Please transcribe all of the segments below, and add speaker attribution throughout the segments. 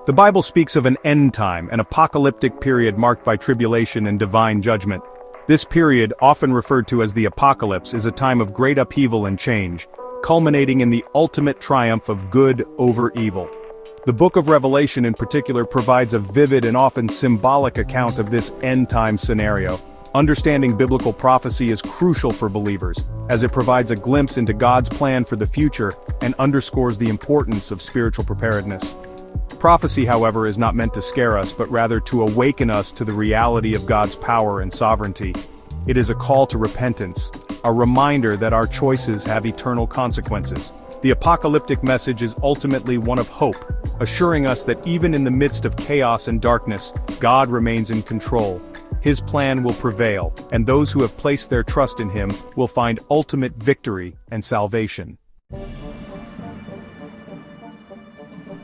Speaker 1: The Bible speaks of an end time, an apocalyptic period marked by tribulation and divine judgment. This period, often referred to as the Apocalypse, is a time of great upheaval and change, culminating in the ultimate triumph of good over evil. The book of Revelation in particular provides a vivid and often symbolic account of this end-time scenario. Understanding biblical prophecy is crucial for believers, as it provides a glimpse into God's plan for the future and underscores the importance of spiritual preparedness. Prophecy, however, is not meant to scare us, but rather to awaken us to the reality of God's power and sovereignty. It is a call to repentance, a reminder that our choices have eternal consequences. The apocalyptic message is ultimately one of hope, assuring us that even in the midst of chaos and darkness, God remains in control. His plan will prevail, and those who have placed their trust in Him will find ultimate victory and salvation.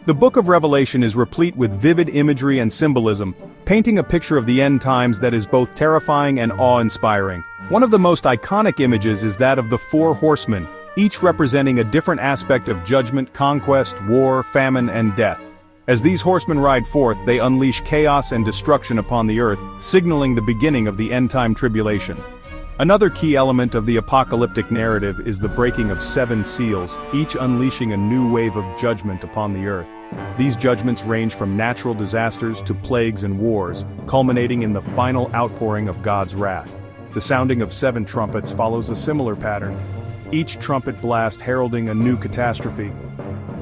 Speaker 1: The book of Revelation is replete with vivid imagery and symbolism, painting a picture of the end times that is both terrifying and awe-inspiring. One of the most iconic images is that of the four horsemen, each representing a different aspect of judgment, conquest, war, famine, and death. As these horsemen ride forth, they unleash chaos and destruction upon the earth, signaling the beginning of the end-time tribulation. Another key element of the apocalyptic narrative is the breaking of 7 seals, each unleashing a new wave of judgment upon the earth. These judgments range from natural disasters to plagues and wars, culminating in the final outpouring of God's wrath. The sounding of 7 trumpets follows a similar pattern, each trumpet blast heralding a new catastrophe.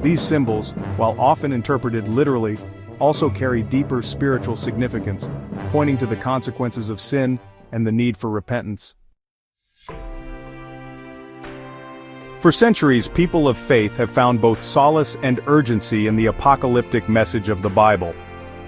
Speaker 1: These symbols, while often interpreted literally, also carry deeper spiritual significance, pointing to the consequences of sin and the need for repentance. For centuries, people of faith have found both solace and urgency in the apocalyptic message of the Bible.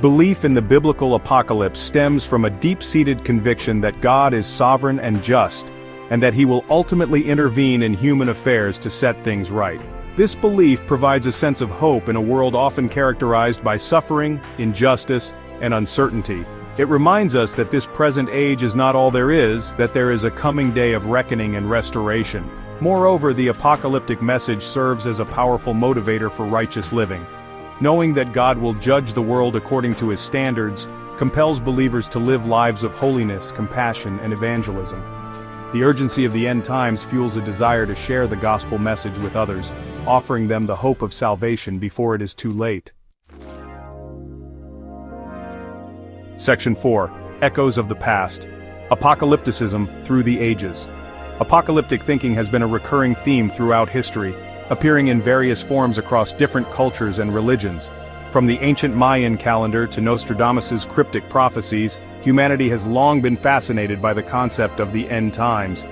Speaker 1: Belief in the biblical apocalypse stems from a deep-seated conviction that God is sovereign and just, and that He will ultimately intervene in human affairs to set things right. This belief provides a sense of hope in a world often characterized by suffering, injustice, and uncertainty. It reminds us that this present age is not all there is, that there is a coming day of reckoning and restoration. Moreover, the apocalyptic message serves as a powerful motivator for righteous living. Knowing that God will judge the world according to His standards compels believers to live lives of holiness, compassion, and evangelism. The urgency of the end times fuels a desire to share the gospel message with others, offering them the hope of salvation before it is too late. Section 4. Echoes of the Past. Apocalypticism through the ages. Apocalyptic thinking has been a recurring theme throughout history, appearing in various forms across different cultures and religions. From the ancient Mayan calendar to Nostradamus's cryptic prophecies, humanity has long been fascinated by the concept of the end times.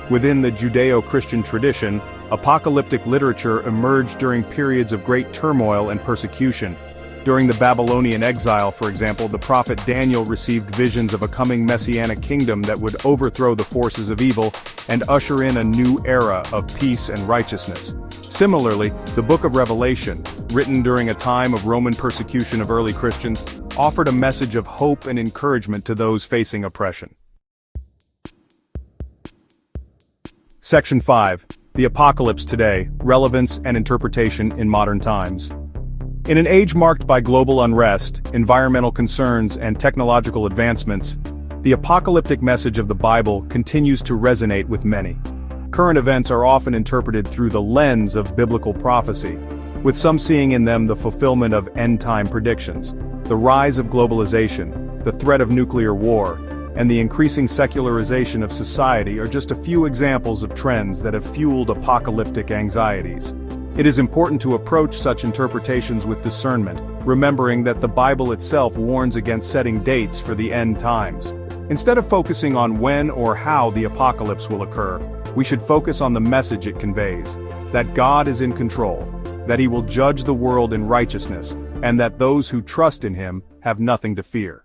Speaker 1: Within the Judeo-Christian tradition, apocalyptic literature emerged during periods of great turmoil and persecution. During the Babylonian exile, for example, the prophet Daniel received visions of a coming messianic kingdom that would overthrow the forces of evil and usher in a new era of peace and righteousness. Similarly, the book of Revelation, written during a time of Roman persecution of early Christians, offered a message of hope and encouragement to those facing oppression. Section 5. The Apocalypse Today, Relevance and Interpretation in Modern Times. In an age marked by global unrest, environmental concerns, and technological advancements, the apocalyptic message of the Bible continues to resonate with many. Current events are often interpreted through the lens of biblical prophecy, with some seeing in them the fulfillment of end-time predictions. The rise of globalization, the threat of nuclear war, and the increasing secularization of society are just a few examples of trends that have fueled apocalyptic anxieties. It is important to approach such interpretations with discernment, remembering that the Bible itself warns against setting dates for the end times. Instead of focusing on when or how the apocalypse will occur, we should focus on the message it conveys, that God is in control, that He will judge the world in righteousness, and that those who trust in Him have nothing to fear.